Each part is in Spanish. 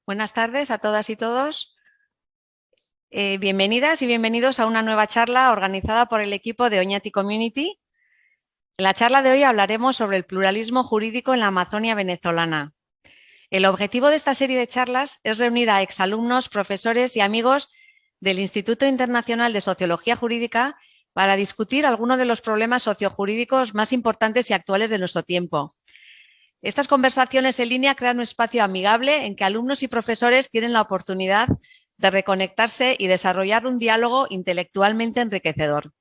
Buenas tardes a todas y todos. Bienvenidas y bienvenidos a una nueva charla organizada por el equipo de Oñati Community. En la charla de hoy hablaremos sobre el pluralismo jurídico en la Amazonia venezolana. El objetivo de esta serie de charlas es reunir a exalumnos, profesores y amigos del Instituto Internacional de Sociología Jurídica para discutir algunos de los problemas sociojurídicos más importantes y actuales de nuestro tiempo. Estas conversaciones en línea crean un espacio amigable en que alumnos y profesores tienen la oportunidad de reconectarse y desarrollar un diálogo intelectualmente enriquecedor.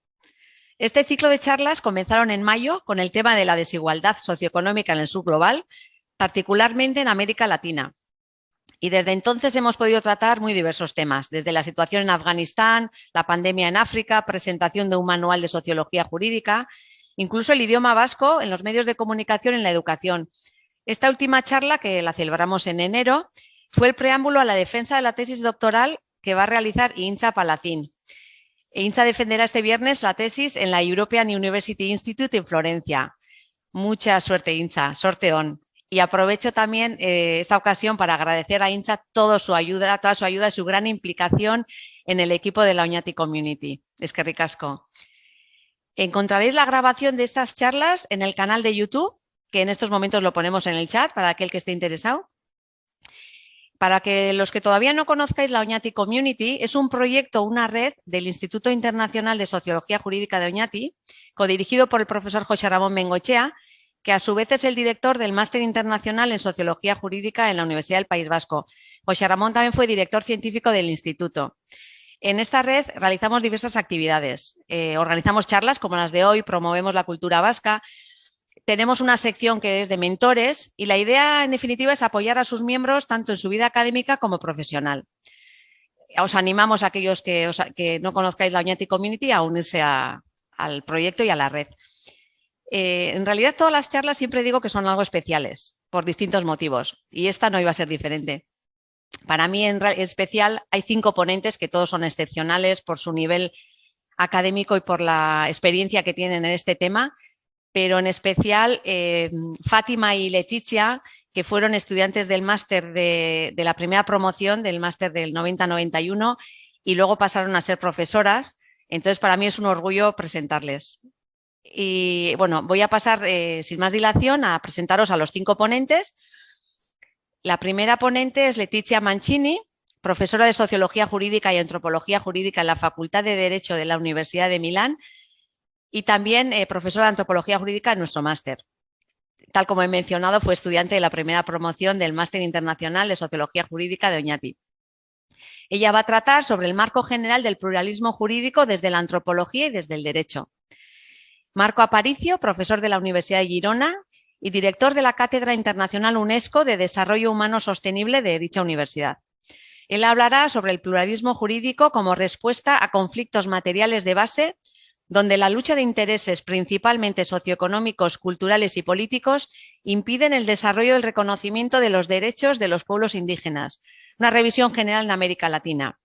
Este ciclo de charlas comenzaron en mayo con el tema de la desigualdad socioeconómica en el sur global, particularmente en América Latina. Y desde entonces hemos podido tratar muy diversos temas, desde la situación en Afganistán, la pandemia en África, presentación de un manual de sociología jurídica, incluso el idioma vasco en los medios de comunicación en la educación. Esta última charla, que la celebramos en enero, fue el preámbulo a la defensa de la tesis doctoral que va a realizar Intza Palacín. Intza defenderá este viernes la tesis en la European University Institute en Florencia. Mucha suerte, Intza, sorteón. Y aprovecho también esta ocasión para agradecer a Intza toda su ayuda y su gran implicación en el equipo de la Oñati Community. Eskerrik asko. Encontraréis la grabación de estas charlas en el canal de YouTube, que en estos momentos lo ponemos en el chat para aquel que esté interesado. Para que los que todavía no conozcáis la Oñati Community, es un proyecto, una red del Instituto Internacional de Sociología Jurídica de Oñati, codirigido por el profesor José Ramón Bengoechea, que a su vez es el director del Máster Internacional en Sociología Jurídica en la Universidad del País Vasco. José Ramón también fue director científico del instituto. En esta red realizamos diversas actividades. Organizamos charlas como las de hoy, promovemos la cultura vasca. Tenemos una sección que es de mentores y la idea, en definitiva, es apoyar a sus miembros tanto en su vida académica como profesional. Os animamos a aquellos que no conozcáis la Oñati Community a unirse al proyecto y a la red. En realidad, todas las charlas siempre digo que son algo especiales por distintos motivos y esta no iba a ser diferente. Para mí, en especial, hay 5 ponentes que todos son excepcionales por su nivel académico y por la experiencia que tienen en este tema, pero en especial Fátima y Leticia, que fueron estudiantes del máster de la primera promoción, del máster del 90-91, y luego pasaron a ser profesoras. Entonces, para mí es un orgullo presentarles. Y bueno, voy a pasar sin más dilación a presentaros a los 5 ponentes. La primera ponente es Leticia Mancini, profesora de Sociología Jurídica y Antropología Jurídica en la Facultad de Derecho de la Universidad de Milán y también profesora de Antropología Jurídica en nuestro máster. Tal como he mencionado, fue estudiante de la primera promoción del Máster Internacional de Sociología Jurídica de Oñati. Ella va a tratar sobre el marco general del pluralismo jurídico desde la antropología y desde el derecho. Marco Aparicio, profesor de la Universidad de Girona y director de la Cátedra Internacional UNESCO de Desarrollo Humano Sostenible de dicha universidad. Él hablará sobre el pluralismo jurídico como respuesta a conflictos materiales de base, donde la lucha de intereses principalmente socioeconómicos, culturales y políticos impiden el desarrollo del reconocimiento de los derechos de los pueblos indígenas. Una revisión general en América Latina.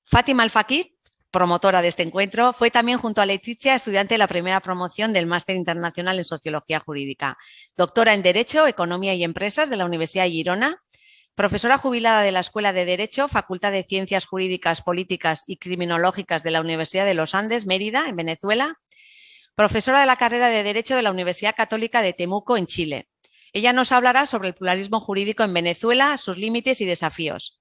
Fátima Al-Fakir, promotora de este encuentro, fue también junto a Leticia estudiante de la primera promoción del Máster Internacional en Sociología Jurídica, doctora en Derecho, Economía y Empresas de la Universidad de Girona, profesora jubilada de la Escuela de Derecho, Facultad de Ciencias Jurídicas, Políticas y Criminológicas de la Universidad de los Andes, Mérida, en Venezuela, profesora de la carrera de Derecho de la Universidad Católica de Temuco, en Chile. Ella nos hablará sobre el pluralismo jurídico en Venezuela, sus límites y desafíos.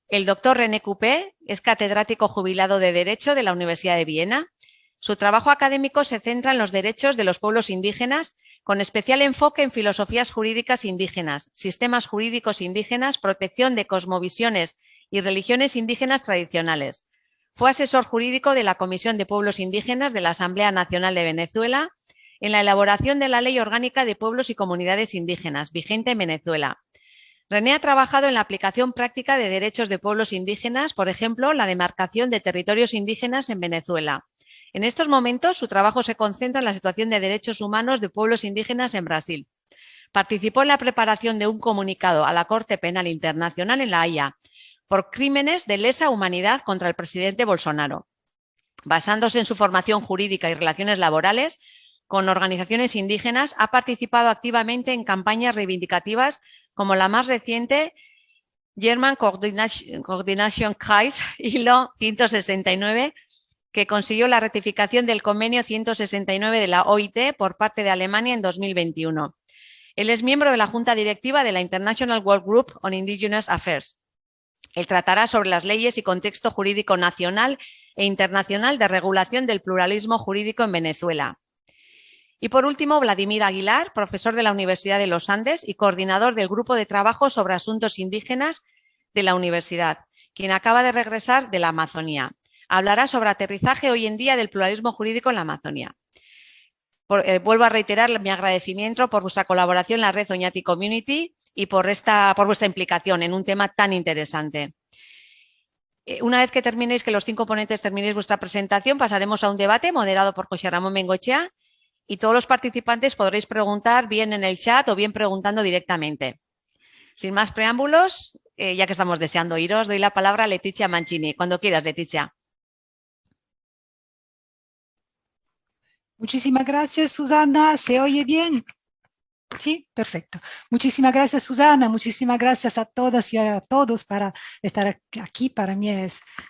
El doctor René Coupé es catedrático jubilado de Derecho de la Universidad de Viena. Su trabajo académico se centra en los derechos de los pueblos indígenas, con especial enfoque en filosofías jurídicas indígenas, sistemas jurídicos indígenas, protección de cosmovisiones y religiones indígenas tradicionales. Fue asesor jurídico de la Comisión de Pueblos Indígenas de la Asamblea Nacional de Venezuela en la elaboración de la Ley Orgánica de Pueblos y Comunidades Indígenas, vigente en Venezuela. René ha trabajado en la aplicación práctica de derechos de pueblos indígenas, por ejemplo, la demarcación de territorios indígenas en Venezuela. En estos momentos, su trabajo se concentra en la situación de derechos humanos de pueblos indígenas en Brasil. Participó en la preparación de un comunicado a la Corte Penal Internacional en La Haya por crímenes de lesa humanidad contra el presidente Bolsonaro. Basándose en su formación jurídica y relaciones laborales con organizaciones indígenas, ha participado activamente en campañas reivindicativas como la más reciente, German Coordination Kreis, ILO 169, que consiguió la ratificación del convenio 169 de la OIT por parte de Alemania en 2021. Él es miembro de la Junta Directiva de la International Work Group on Indigenous Affairs. Él tratará sobre las leyes y contexto jurídico nacional e internacional de regulación del pluralismo jurídico en Venezuela. Y por último, Vladimir Aguilar, profesor de la Universidad de los Andes y coordinador del Grupo de Trabajo sobre Asuntos Indígenas de la Universidad, quien acaba de regresar de la Amazonía. Hablará sobre aterrizaje hoy en día del pluralismo jurídico en la Amazonía. Vuelvo a reiterar mi agradecimiento por vuestra colaboración en la red Oñati Community y por vuestra implicación en un tema tan interesante. Una vez que terminéis, que los 5 ponentes terminéis vuestra presentación, pasaremos a un debate moderado por José Ramón Bengoechea y todos los participantes podréis preguntar bien en el chat o bien preguntando directamente. Sin más preámbulos, ya que estamos deseando iros, doy la palabra a Letizia Mancini. Cuando quieras, Letizia. Muchísimas gracias, Susana. ¿Se oye bien? Sí, perfecto. Muchísimas gracias, Susana. Muchísimas gracias a todas y a todos para estar aquí. Para mí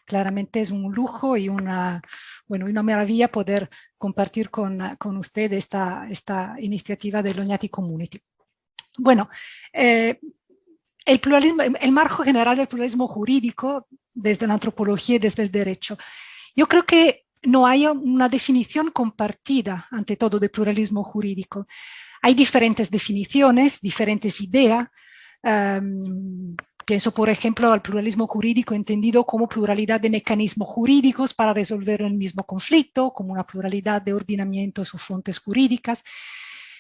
claramente es un lujo y una maravilla poder compartir con ustedes esta iniciativa de Oñati Community. Bueno, el pluralismo, el marco general del pluralismo jurídico desde la antropología y desde el derecho. Yo creo que no hay una definición compartida, ante todo, de pluralismo jurídico. Hay diferentes definiciones, diferentes ideas. Pienso, por ejemplo, al pluralismo jurídico entendido como pluralidad de mecanismos jurídicos para resolver el mismo conflicto, como una pluralidad de ordenamientos o fuentes jurídicas.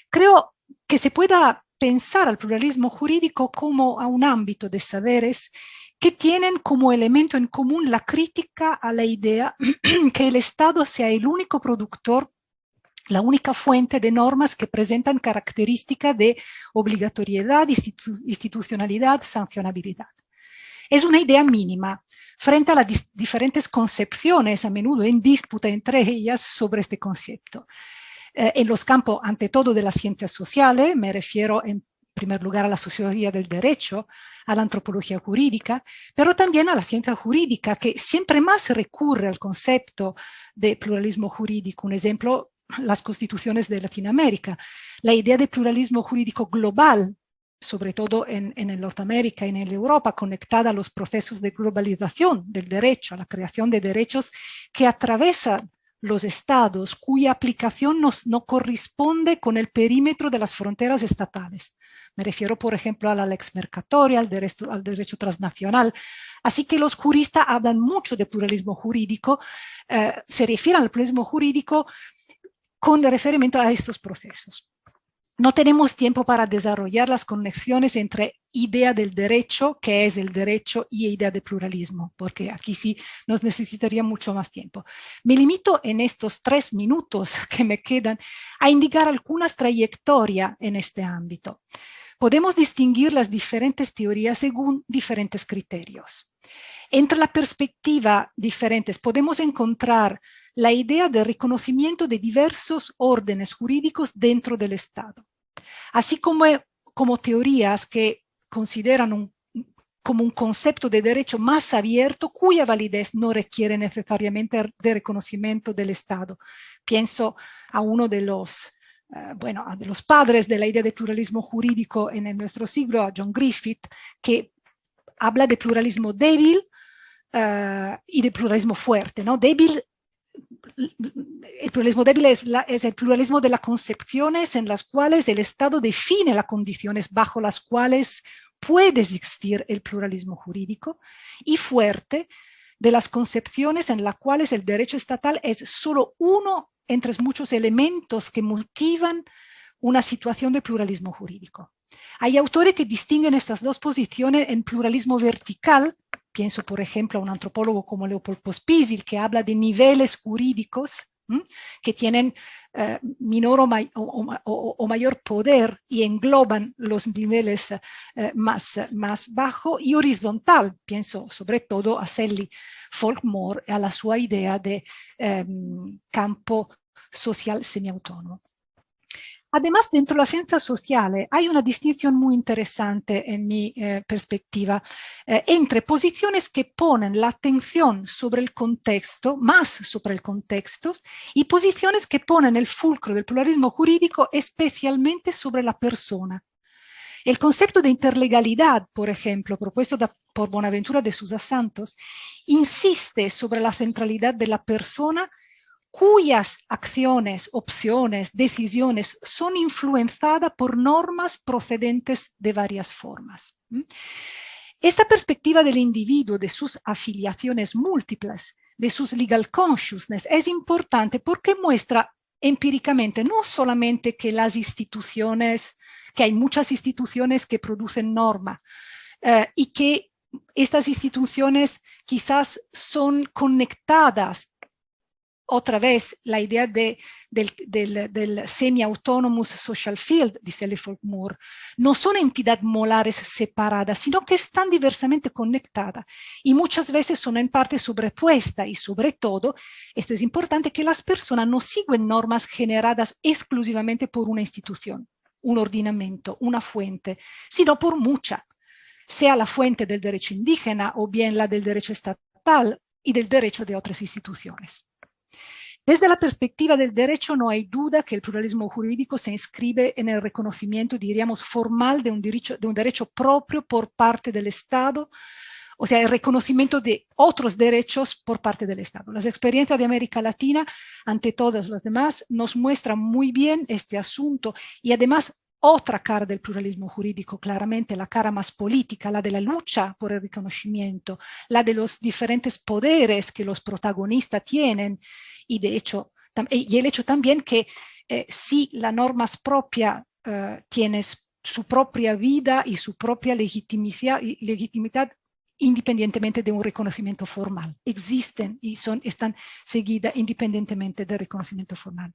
Creo que se pueda pensar al pluralismo jurídico como a un ámbito de saberes que tienen como elemento en común la crítica a la idea que el Estado sea el único productor, la única fuente de normas que presentan características de obligatoriedad, institucionalidad, sancionabilidad. Es una idea mínima frente a las diferentes concepciones, a menudo en disputa entre ellas, sobre este concepto. En los campos, ante todo, de las ciencias sociales, me refiero en primer lugar a la sociología del derecho, a la antropología jurídica, pero también a la ciencia jurídica, que siempre más recurre al concepto de pluralismo jurídico. Un ejemplo, las constituciones de Latinoamérica. La idea de pluralismo jurídico global, sobre todo en Norteamérica y en Europa, conectada a los procesos de globalización del derecho, a la creación de derechos que atravesan los estados, cuya aplicación no corresponde con el perímetro de las fronteras estatales. Me refiero, por ejemplo, a la lex mercatoria, al derecho transnacional. Así que los juristas hablan mucho de pluralismo jurídico, se refieren al pluralismo jurídico con referimiento a estos procesos. No tenemos tiempo para desarrollar las conexiones entre idea del derecho, que es el derecho, y idea de pluralismo, porque aquí sí nos necesitaría mucho más tiempo. Me limito en estos 3 minutos que me quedan a indicar algunas trayectorias en este ámbito. Podemos distinguir las diferentes teorías según diferentes criterios. Entre las perspectivas diferentes podemos encontrar la idea de reconocimiento de diversos órdenes jurídicos dentro del Estado, así como teorías que consideran como un concepto de derecho más abierto cuya validez no requiere necesariamente de reconocimiento del Estado. Pienso a uno de los padres de la idea de pluralismo jurídico en nuestro siglo, a John Griffith, que habla de pluralismo débil y de pluralismo fuerte, ¿no? El pluralismo débil es el pluralismo de las concepciones en las cuales el Estado define las condiciones bajo las cuales puede existir el pluralismo jurídico, y fuerte de las concepciones en las cuales el derecho estatal es solo uno entre muchos elementos que motivan una situación de pluralismo jurídico. Hay autores que distinguen estas dos posiciones en pluralismo vertical. Pienso, por ejemplo, a un antropólogo como Leopold Pospisil, que habla de niveles jurídicos que tienen menor o mayor poder y engloban los niveles más bajos, y horizontal. Pienso sobre todo a Sally Folkmore, a la sua idea de campo social semiautónomo. Además, dentro de las ciencias sociales hay una distinción muy interesante en mi perspectiva entre posiciones que ponen la atención sobre el contexto, más sobre el contexto, y posiciones que ponen el fulcro del pluralismo jurídico especialmente sobre la persona. El concepto de interlegalidad, por ejemplo, propuesto por Bonaventura de Sousa Santos, insiste sobre la centralidad de la persona cuyas acciones, opciones, decisiones son influenciadas por normas procedentes de varias formas. Esta perspectiva del individuo, de sus afiliaciones múltiples, de sus legal consciousness, es importante porque muestra empíricamente no solamente que las instituciones, que hay muchas instituciones que producen norma y que estas instituciones quizás son conectadas. Otra vez, la idea del semi-autonomous social field, dice Lefort Moore, no son entidades molares separadas, sino que están diversamente conectadas y muchas veces son en parte sobrepuestas y sobre todo, esto es importante, que las personas no siguen normas generadas exclusivamente por una institución, un ordenamiento, una fuente, sino por muchas, sea la fuente del derecho indígena o bien la del derecho estatal y del derecho de otras instituciones. Desde la perspectiva del derecho no hay duda que el pluralismo jurídico se inscribe en el reconocimiento, diríamos, formal de un derecho propio por parte del Estado, o sea, el reconocimiento de otros derechos por parte del Estado. Las experiencias de América Latina, ante todas las demás, nos muestran muy bien este asunto y además otra cara del pluralismo jurídico, claramente la cara más política, la de la lucha por el reconocimiento, la de los diferentes poderes que los protagonistas tienen y de hecho, y el hecho también que si la norma propia tiene su propia vida y su propia legitimidad independientemente de un reconocimiento formal. Existen y están seguidas independientemente del reconocimiento formal.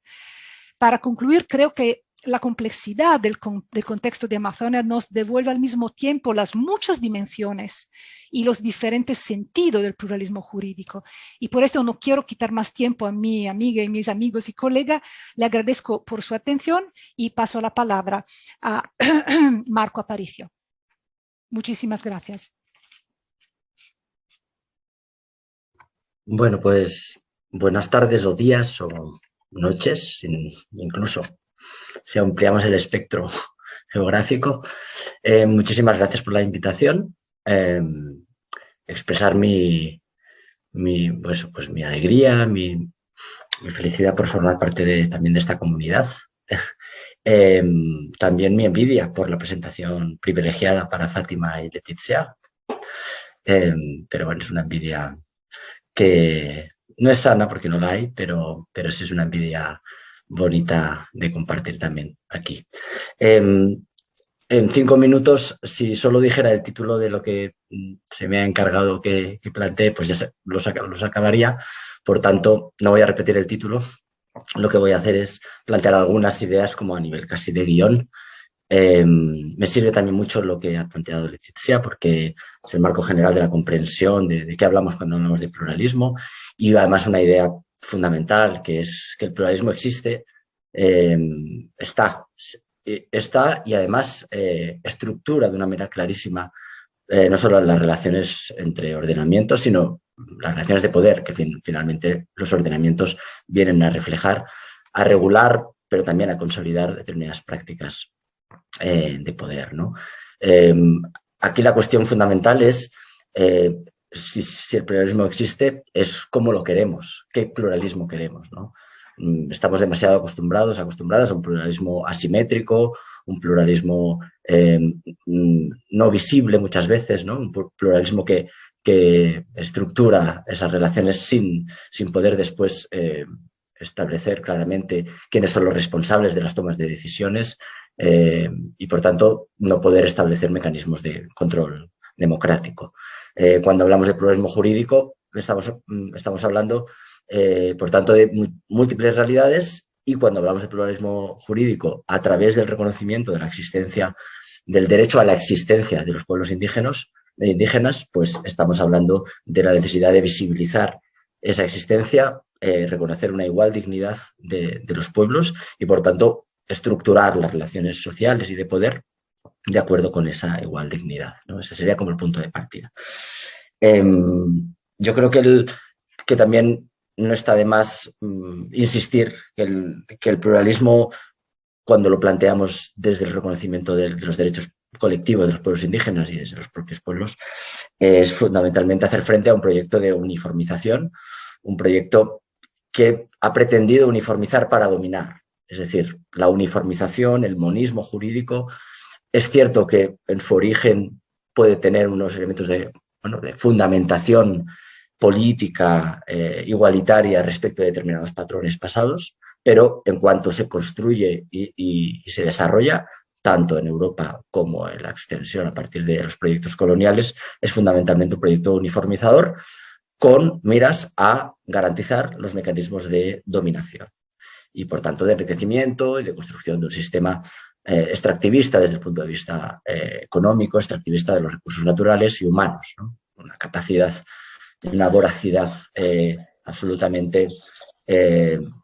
Para concluir, creo que la complejidad del contexto de Amazonia nos devuelve al mismo tiempo las muchas dimensiones y los diferentes sentidos del pluralismo jurídico. Y por eso no quiero quitar más tiempo a mi amiga y mis amigos y colegas. Le agradezco por su atención y paso la palabra a Marco Aparicio. Muchísimas gracias. Bueno, pues buenas tardes o días o noches, incluso si ampliamos el espectro geográfico. Muchísimas gracias por la invitación. Expresar mi alegría, mi felicidad por formar parte también de esta comunidad. También mi envidia por la presentación privilegiada para Fátima y Letizia. Pero bueno, es una envidia que no es sana porque no la hay, pero sí es una envidia bonita de compartir también aquí. En 5 minutos, si solo dijera el título de lo que se me ha encargado que plantee, pues ya los acabaría. Por tanto, no voy a repetir el título. Lo que voy a hacer es plantear algunas ideas como a nivel casi de guión. Me sirve también mucho lo que ha planteado Letizia, porque es el marco general de la comprensión de qué hablamos cuando hablamos de pluralismo y además una idea fundamental, que es que el pluralismo existe, está y además estructura de una manera clarísima no solo las relaciones entre ordenamientos, sino las relaciones de poder, que finalmente los ordenamientos vienen a reflejar, a regular, pero también a consolidar determinadas prácticas de poder, ¿no? Aquí la cuestión fundamental es si el pluralismo existe, es cómo lo queremos, qué pluralismo queremos, ¿no? Estamos demasiado acostumbradas a un pluralismo asimétrico, un pluralismo no visible muchas veces, ¿no? Un pluralismo que estructura esas relaciones sin poder después establecer claramente quiénes son los responsables de las tomas de decisiones y, por tanto, no poder establecer mecanismos de control democrático. Cuando hablamos de pluralismo jurídico, estamos hablando, por tanto, de múltiples realidades, y cuando hablamos de pluralismo jurídico a través del reconocimiento de la existencia, del derecho a la existencia de los pueblos indígenas, pues estamos hablando de la necesidad de visibilizar esa existencia, reconocer una igual dignidad de los pueblos y, por tanto, estructurar las relaciones sociales y de poder de acuerdo con esa igual dignidad, ¿no? Ese sería como el punto de partida. Yo creo que también no está de más insistir que el pluralismo, cuando lo planteamos desde el reconocimiento de los derechos colectivos de los pueblos indígenas y desde los propios pueblos, es fundamentalmente hacer frente a un proyecto de uniformización, un proyecto que ha pretendido uniformizar para dominar. Es decir, la uniformización, el monismo jurídico, es cierto que en su origen puede tener unos elementos de fundamentación política igualitaria respecto de determinados patrones pasados, pero en cuanto se construye y se desarrolla, tanto en Europa como en la extensión a partir de los proyectos coloniales, es fundamentalmente un proyecto uniformizador con miras a garantizar los mecanismos de dominación y, por tanto, de enriquecimiento y de construcción de un sistema extractivista desde el punto de vista económico, extractivista de los recursos naturales y humanos, ¿no? Una capacidad, una voracidad absolutamente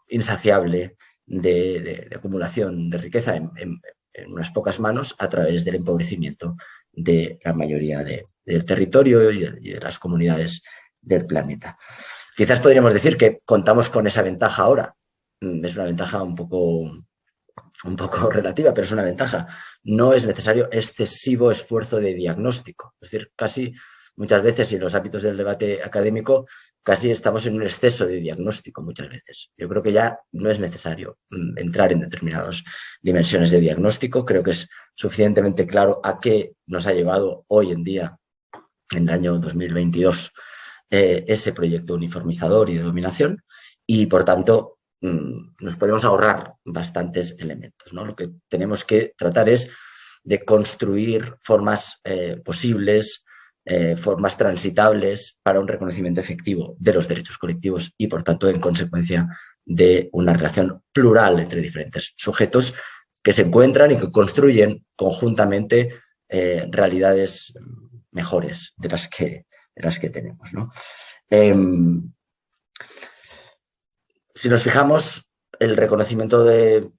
insaciable de acumulación de riqueza en unas pocas manos a través del empobrecimiento de la mayoría del territorio y de las comunidades del planeta. Quizás podríamos decir que contamos con esa ventaja ahora. Es una ventaja un poco relativa, pero es una ventaja. No es necesario excesivo esfuerzo de diagnóstico. Es decir, casi muchas veces, y en los ámbitos del debate académico, casi estamos en un exceso de diagnóstico muchas veces. Yo creo que ya no es necesario entrar en determinadas dimensiones de diagnóstico. Creo que es suficientemente claro a qué nos ha llevado hoy en día, en el año 2022, ese proyecto uniformizador y de dominación, y por tanto nos podemos ahorrar bastantes elementos, ¿no? Lo que tenemos que tratar es de construir formas posibles, formas transitables para un reconocimiento efectivo de los derechos colectivos y, por tanto, en consecuencia de una relación plural entre diferentes sujetos que se encuentran y que construyen conjuntamente realidades mejores de las que tenemos, ¿no? Si nos fijamos, el reconocimiento del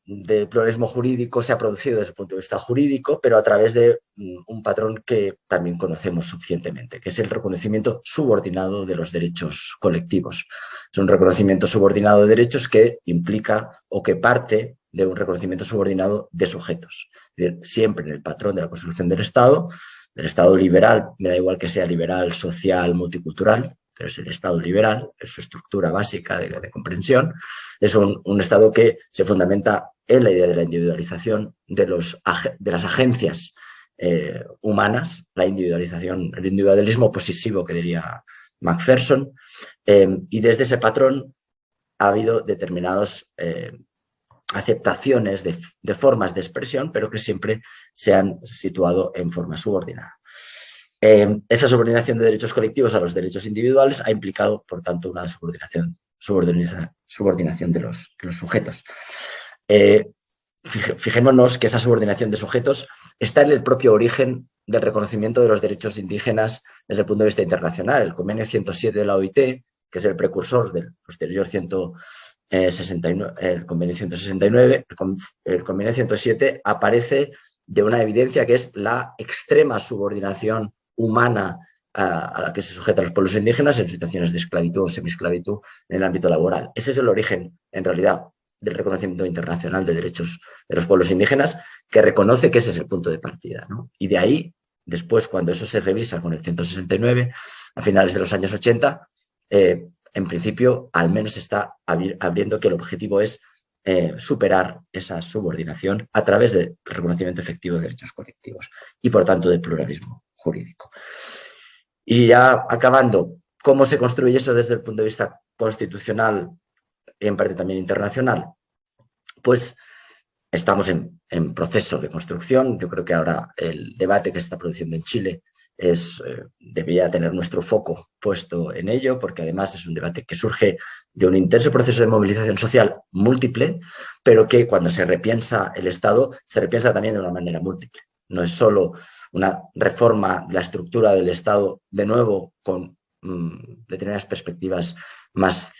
pluralismo jurídico se ha producido desde el punto de vista jurídico, pero a través de un patrón que también conocemos suficientemente, que es el reconocimiento subordinado de los derechos colectivos. Es un reconocimiento subordinado de derechos que implica o que parte de un reconocimiento subordinado de sujetos. Es decir, siempre en el patrón de la construcción del Estado liberal, me da igual que sea liberal, social, multicultural, pero es el Estado liberal, es su estructura básica de comprensión, es un Estado que se fundamenta en la idea de la individualización de las agencias humanas, la individualización, el individualismo posesivo que diría Macpherson, y desde ese patrón ha habido determinadas aceptaciones de formas de expresión, pero que siempre se han situado en forma subordinada. Esa subordinación de derechos colectivos a los derechos individuales ha implicado, por tanto, una subordinación de los sujetos. Fijémonos que esa subordinación de sujetos está en el propio origen del reconocimiento de los derechos indígenas desde el punto de vista internacional. El Convenio 107 de la OIT, que es el precursor del posterior el Convenio 169, el Convenio 107 aparece de una evidencia que es la extrema subordinación humana a la que se sujetan los pueblos indígenas en situaciones de esclavitud o semiesclavitud en el ámbito laboral. Ese es el origen, en realidad, del reconocimiento internacional de derechos de los pueblos indígenas, que reconoce que ese es el punto de partida, ¿no? Y de ahí, después, cuando eso se revisa con el 169, a finales de los años 80, en principio, al menos está abriendo que el objetivo es superar esa subordinación a través del reconocimiento efectivo de derechos colectivos y, por tanto, del pluralismo jurídico. Y ya acabando, ¿cómo se construye eso desde el punto de vista constitucional y en parte también internacional? Pues estamos en proceso de construcción. Yo creo que ahora el debate que se está produciendo en Chile debería tener nuestro foco puesto en ello, porque además es un debate que surge de un intenso proceso de movilización social múltiple, pero que cuando se repiensa el Estado, se repiensa también de una manera múltiple. No es solo una reforma de la estructura del Estado, de nuevo, con determinadas perspectivas más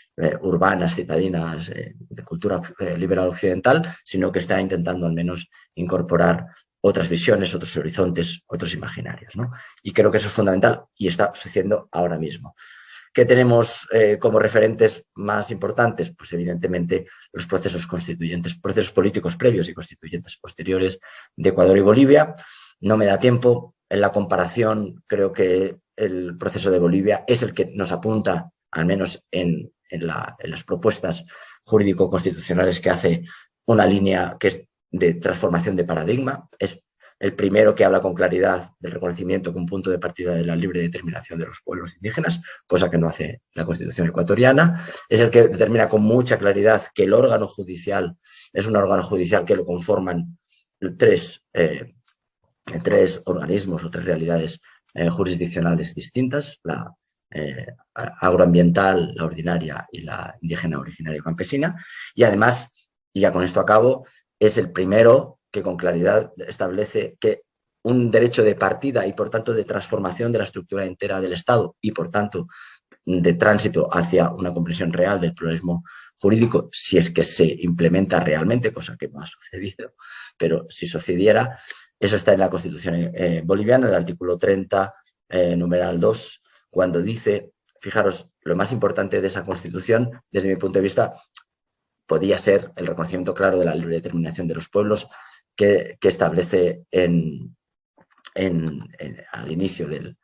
urbanas, citadinas, de cultura liberal occidental, sino que está intentando al menos incorporar otras visiones, otros horizontes, otros imaginarios, ¿no? Y creo que eso es fundamental y está sucediendo ahora mismo. ¿Qué tenemos como referentes más importantes? Pues evidentemente los procesos constituyentes, procesos políticos previos y constituyentes posteriores de Ecuador y Bolivia. No me da tiempo. En la comparación, creo que el proceso de Bolivia es el que nos apunta, al menos en las propuestas jurídico-constitucionales, que hace una línea que es de transformación de paradigma. Es el primero que habla con claridad del reconocimiento como punto de partida de la libre determinación de los pueblos indígenas, cosa que no hace la Constitución ecuatoriana. Es el que determina con mucha claridad que el órgano judicial es un órgano judicial que lo conforman tres organismos o tres realidades jurisdiccionales distintas, la agroambiental, la ordinaria y la indígena, originaria y campesina. Y además, y ya con esto acabo, es el primero que con claridad establece que un derecho de partida y por tanto de transformación de la estructura entera del Estado y por tanto de tránsito hacia una comprensión real del pluralismo jurídico, si es que se implementa realmente, cosa que no ha sucedido, pero si sucediera, eso está en la Constitución boliviana, en el artículo 30, numeral 2, cuando dice, fijaros, lo más importante de esa Constitución, desde mi punto de vista, podía ser el reconocimiento claro de la libre determinación de los pueblos que establece al inicio del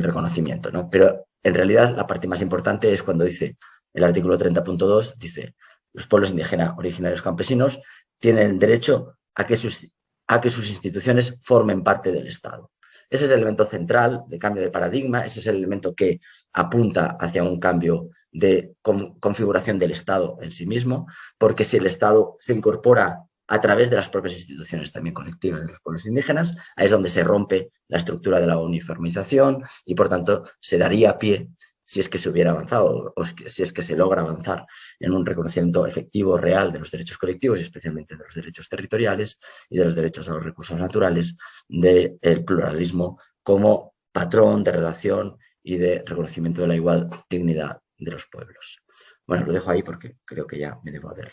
reconocimiento, ¿no? Pero en realidad la parte más importante es cuando dice el artículo 30.2, dice los pueblos indígenas, originarios, campesinos tienen derecho a que sus instituciones formen parte del Estado. Ese es el elemento central de cambio de paradigma, ese es el elemento que apunta hacia un cambio de configuración del Estado en sí mismo, porque si el Estado se incorpora a través de las propias instituciones también colectivas de los pueblos indígenas, ahí es donde se rompe la estructura de la uniformización y, por tanto, se daría pie, si es que se hubiera avanzado o si es que se logra avanzar en un reconocimiento efectivo, real de los derechos colectivos y especialmente de los derechos territoriales y de los derechos a los recursos naturales, del pluralismo como patrón de relación y de reconocimiento de la igual dignidad de los pueblos. Bueno, lo dejo ahí porque creo que ya me debo haber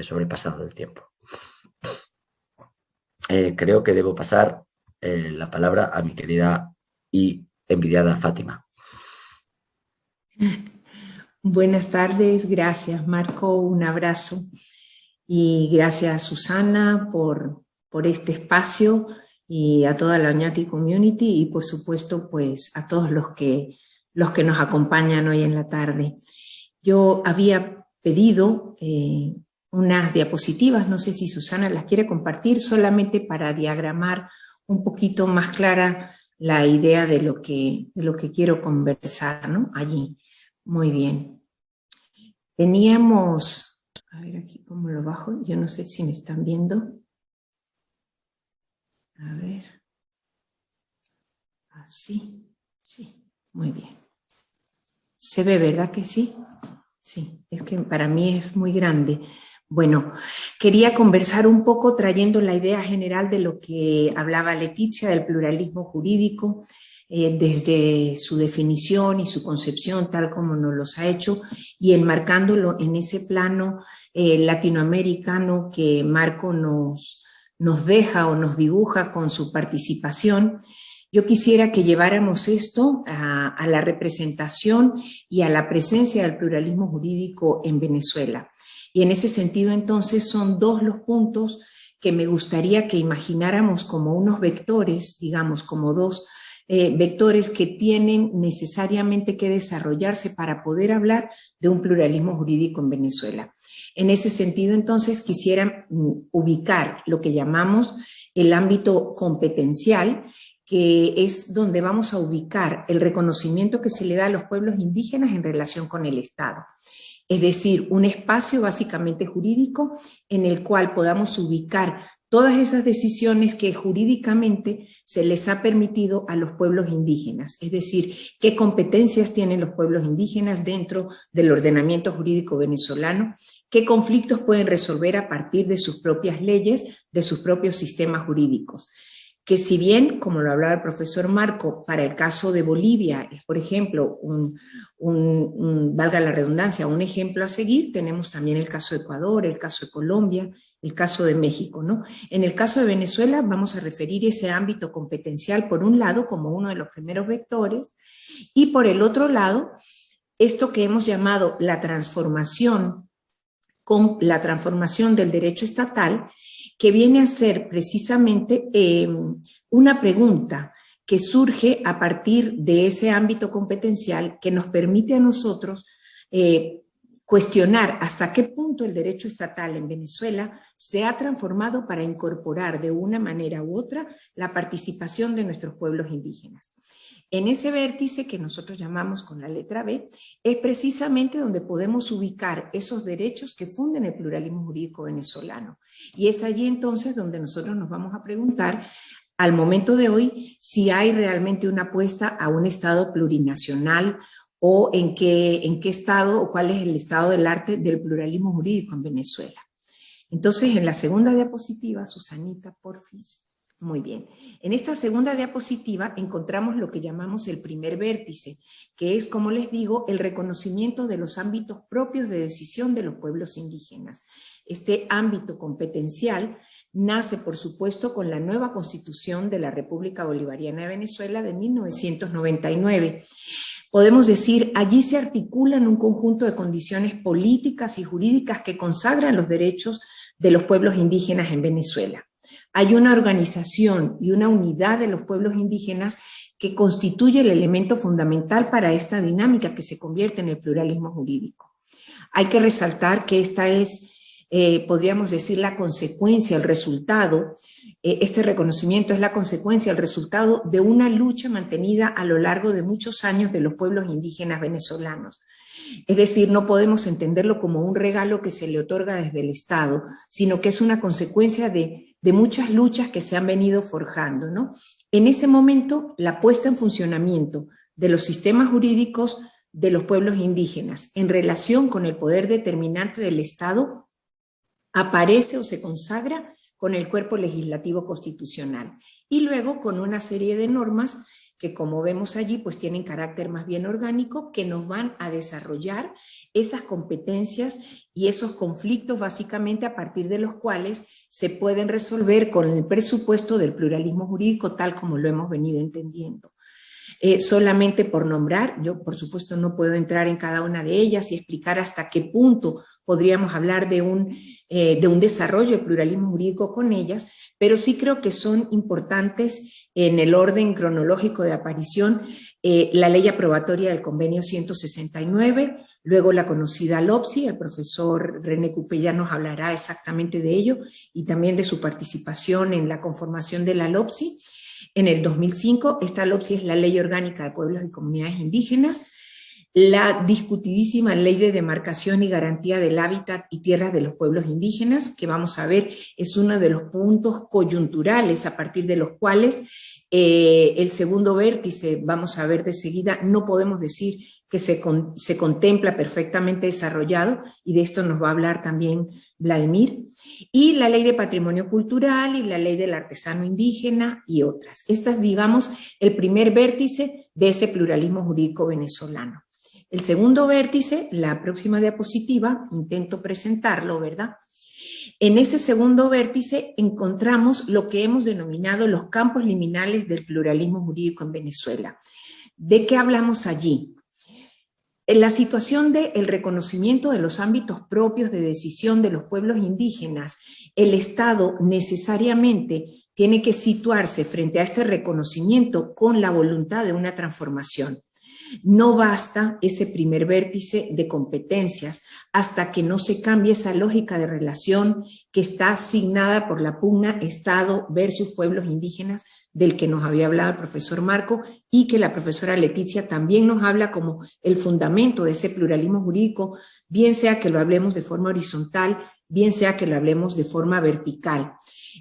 sobrepasado el tiempo. Creo que debo pasar la palabra a mi querida y envidiada Fátima. Buenas tardes, gracias Marco, un abrazo y gracias Susana por este espacio y a toda la Oñati Community y por supuesto pues a todos los que nos acompañan hoy en la tarde. Yo había pedido unas diapositivas, no sé si Susana las quiere compartir, solamente para diagramar un poquito más clara la idea de lo que quiero conversar, ¿no? Allí. Muy bien. Teníamos, a ver aquí cómo lo bajo, yo no sé si me están viendo. A ver. Así, sí, muy bien. ¿Se ve, verdad que sí? Sí, es que para mí es muy grande. Bueno, quería conversar un poco trayendo la idea general de lo que hablaba Leticia, del pluralismo jurídico, desde su definición y su concepción, tal como nos los ha hecho, y enmarcándolo en ese plano latinoamericano que Marco nos deja o nos dibuja con su participación. Yo quisiera que lleváramos esto a la representación y a la presencia del pluralismo jurídico en Venezuela. Y en ese sentido, entonces, son dos los puntos que me gustaría que imagináramos como unos vectores, digamos, como dos vectores que tienen necesariamente que desarrollarse para poder hablar de un pluralismo jurídico en Venezuela. En ese sentido, entonces, quisiera ubicar lo que llamamos el ámbito competencial, que es donde vamos a ubicar el reconocimiento que se le da a los pueblos indígenas en relación con el Estado. Es decir, un espacio básicamente jurídico en el cual podamos ubicar todas esas decisiones que jurídicamente se les ha permitido a los pueblos indígenas, es decir, qué competencias tienen los pueblos indígenas dentro del ordenamiento jurídico venezolano, qué conflictos pueden resolver a partir de sus propias leyes, de sus propios sistemas jurídicos. que si bien, como lo hablaba el profesor Marco, para el caso de Bolivia es, por ejemplo, valga la redundancia, un ejemplo a seguir, tenemos también el caso de Ecuador, el caso de Colombia, el caso de México, ¿no? En el caso de Venezuela vamos a referir ese ámbito competencial, por un lado, como uno de los primeros vectores, y por el otro lado, esto que hemos llamado la transformación del derecho estatal, que viene a ser precisamente una pregunta que surge a partir de ese ámbito competencial que nos permite a nosotros cuestionar hasta qué punto el derecho estatal en Venezuela se ha transformado para incorporar de una manera u otra la participación de nuestros pueblos indígenas. En ese vértice que nosotros llamamos con la letra B, es precisamente donde podemos ubicar esos derechos que funden el pluralismo jurídico venezolano. Y es allí entonces donde nosotros nos vamos a preguntar, al momento de hoy, si hay realmente una apuesta a un Estado plurinacional o en qué estado o cuál es el estado del arte del pluralismo jurídico en Venezuela. Entonces, en la segunda diapositiva, Susanita, porfis. Muy bien. En esta segunda diapositiva encontramos lo que llamamos el primer vértice, que es, como les digo, el reconocimiento de los ámbitos propios de decisión de los pueblos indígenas. Este ámbito competencial nace, por supuesto, con la nueva Constitución de la República Bolivariana de Venezuela de 1999. Podemos decir, allí se articulan un conjunto de condiciones políticas y jurídicas que consagran los derechos de los pueblos indígenas en Venezuela. Hay una organización y una unidad de los pueblos indígenas que constituye el elemento fundamental para esta dinámica que se convierte en el pluralismo jurídico. Hay que resaltar que esta es, podríamos decir, la consecuencia, el resultado, este reconocimiento es la consecuencia, el resultado de una lucha mantenida a lo largo de muchos años de los pueblos indígenas venezolanos. Es decir, no podemos entenderlo como un regalo que se le otorga desde el Estado, sino que es una consecuencia de muchas luchas que se han venido forjando, ¿no? En ese momento, la puesta en funcionamiento de los sistemas jurídicos de los pueblos indígenas en relación con el poder determinante del Estado aparece o se consagra con el cuerpo legislativo constitucional y luego con una serie de normas que, como vemos allí, pues tienen carácter más bien orgánico, que nos van a desarrollar esas competencias y esos conflictos básicamente a partir de los cuales se pueden resolver con el presupuesto del pluralismo jurídico tal como lo hemos venido entendiendo. Solamente por nombrar, yo por supuesto no puedo entrar en cada una de ellas y explicar hasta qué punto podríamos hablar de un desarrollo del pluralismo jurídico con ellas, pero sí creo que son importantes en el orden cronológico de aparición la ley aprobatoria del convenio 169, luego la conocida LOPSI, el profesor René Cupé ya nos hablará exactamente de ello y también de su participación en la conformación de la LOPSI. En el 2005, esta LOPSI es la Ley Orgánica de Pueblos y Comunidades Indígenas, la discutidísima Ley de Demarcación y Garantía del Hábitat y Tierras de los Pueblos Indígenas, que vamos a ver es uno de los puntos coyunturales a partir de los cuales el segundo vértice, vamos a ver de seguida, no podemos decir que se contempla perfectamente desarrollado, y de esto nos va a hablar también Vladimir, y la Ley de Patrimonio Cultural y la Ley del Artesano Indígena y otras. Estas, digamos, el primer vértice de ese pluralismo jurídico venezolano. El segundo vértice, la próxima diapositiva, intento presentarlo, ¿verdad? En ese segundo vértice encontramos lo que hemos denominado los campos liminales del pluralismo jurídico en Venezuela. ¿De qué hablamos allí? En la situación del reconocimiento de los ámbitos propios de decisión de los pueblos indígenas, el Estado necesariamente tiene que situarse frente a este reconocimiento con la voluntad de una transformación. No basta ese primer vértice de competencias hasta que no se cambie esa lógica de relación que está asignada por la pugna Estado versus pueblos indígenas, del que nos había hablado el profesor Marco y que la profesora Leticia también nos habla como el fundamento de ese pluralismo jurídico, bien sea que lo hablemos de forma horizontal, bien sea que lo hablemos de forma vertical.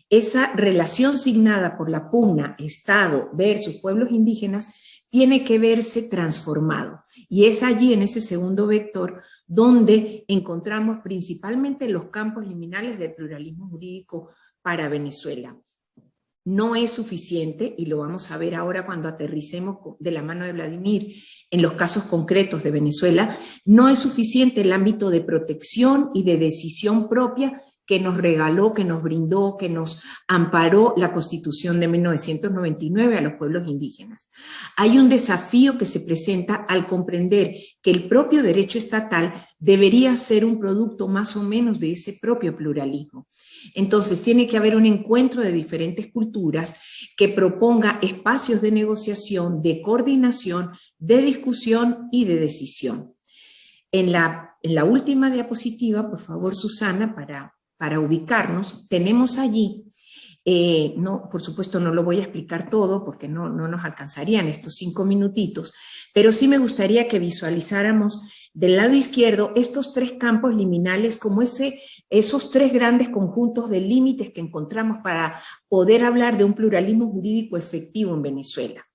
Esa relación signada por la pugna Estado versus pueblos indígenas tiene que verse transformado. Y es allí, en ese segundo vector, donde encontramos principalmente los campos liminales del pluralismo jurídico para Venezuela. no es suficiente, y lo vamos a ver ahora cuando aterricemos de la mano de Vladimir en los casos concretos de Venezuela, no es suficiente el ámbito de protección y de decisión propia que nos regaló, que nos brindó, que nos amparó la Constitución de 1999 a los pueblos indígenas. Hay un desafío que se presenta al comprender que el propio derecho estatal debería ser un producto más o menos de ese propio pluralismo. Entonces tiene que haber un encuentro de diferentes culturas que proponga espacios de negociación, de coordinación, de discusión y de decisión. En la última diapositiva, por favor, Susana, para ubicarnos, tenemos allí, no, por supuesto no lo voy a explicar todo porque no nos alcanzarían estos 5 minutitos, pero sí me gustaría que visualizáramos del lado izquierdo estos 3 campos liminales como esos 3 grandes conjuntos de límites que encontramos para poder hablar de un pluralismo jurídico efectivo en Venezuela.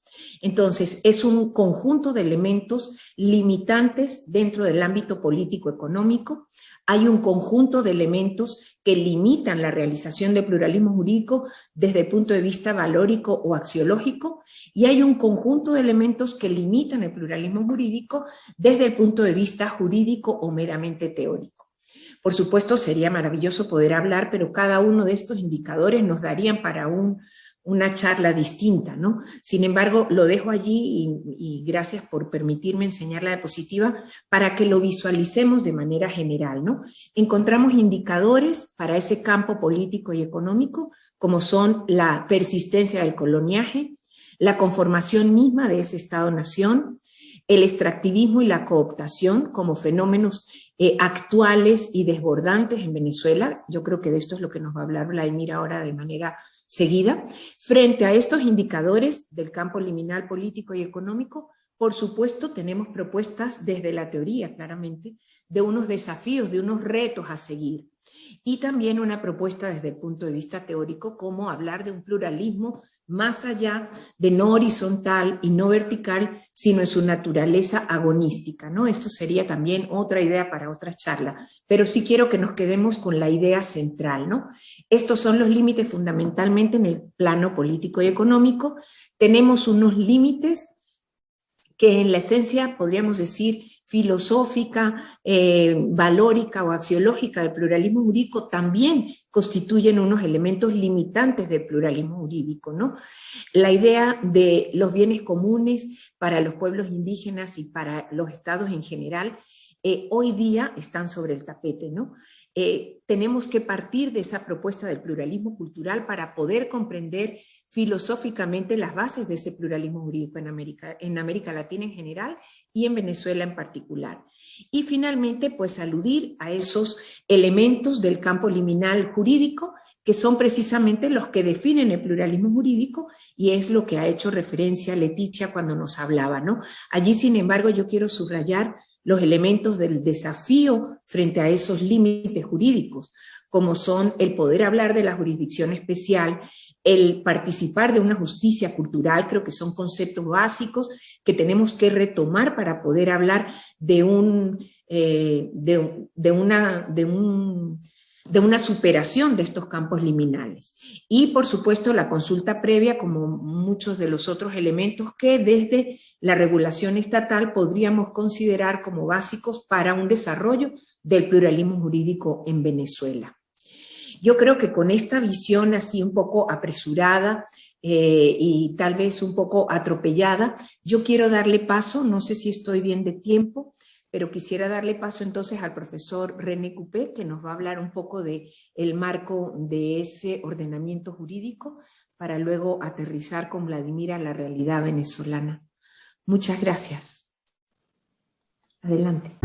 Entonces, es un conjunto de elementos limitantes dentro del ámbito político-económico. Hay un conjunto de elementos que limitan la realización del pluralismo jurídico desde el punto de vista valórico o axiológico, y hay un conjunto de elementos que limitan el pluralismo jurídico desde el punto de vista jurídico o meramente teórico. Por supuesto, sería maravilloso poder hablar, pero cada uno de estos indicadores nos darían para una charla distinta, ¿no? Sin embargo, lo dejo allí y gracias por permitirme enseñar la diapositiva para que lo visualicemos de manera general, ¿no? Encontramos indicadores para ese campo político y económico, como son la persistencia del coloniaje, la conformación misma de ese Estado-nación, el extractivismo y la cooptación como fenómenos actuales y desbordantes en Venezuela. Yo creo que de esto es lo que nos va a hablar Vladimir ahora de manera seguida. Frente a estos indicadores del campo liminal político y económico, por supuesto tenemos propuestas desde la teoría, claramente, de unos desafíos, de unos retos a seguir. Y también una propuesta desde el punto de vista teórico, como hablar de un pluralismo más allá de no horizontal y no vertical, sino en su naturaleza agonística, ¿no? Esto sería también otra idea para otra charla, pero sí quiero que nos quedemos con la idea central, ¿no? Estos son los límites fundamentalmente en el plano político y económico. Tenemos unos límites que en la esencia podríamos decir filosófica, valórica o axiológica del pluralismo jurídico también constituyen unos elementos limitantes del pluralismo jurídico, ¿no? La idea de los bienes comunes para los pueblos indígenas y para los estados en general hoy día están sobre el tapete, ¿no? Tenemos que partir de esa propuesta del pluralismo cultural para poder comprender filosóficamente las bases de ese pluralismo jurídico en América Latina en general y en Venezuela en particular. Y finalmente, pues aludir a esos elementos del campo liminal jurídico que son precisamente los que definen el pluralismo jurídico y es lo que ha hecho referencia Leticia cuando nos hablaba, ¿no? Allí, sin embargo, yo quiero subrayar los elementos del desafío frente a esos límites jurídicos, como son el poder hablar de la jurisdicción especial, el participar de una justicia cultural, creo que son conceptos básicos que tenemos que retomar para poder hablar de una superación de estos campos liminales. Y, por supuesto, la consulta previa, como muchos de los otros elementos que desde la regulación estatal podríamos considerar como básicos para un desarrollo del pluralismo jurídico en Venezuela. Yo creo que con esta visión así un poco apresurada y tal vez un poco atropellada, yo quiero darle paso, no sé si estoy bien de tiempo, pero quisiera darle paso entonces al profesor René Coupet, que nos va a hablar un poco del marco de ese ordenamiento jurídico, para luego aterrizar con Vladimir a la realidad venezolana. Muchas gracias. Adelante.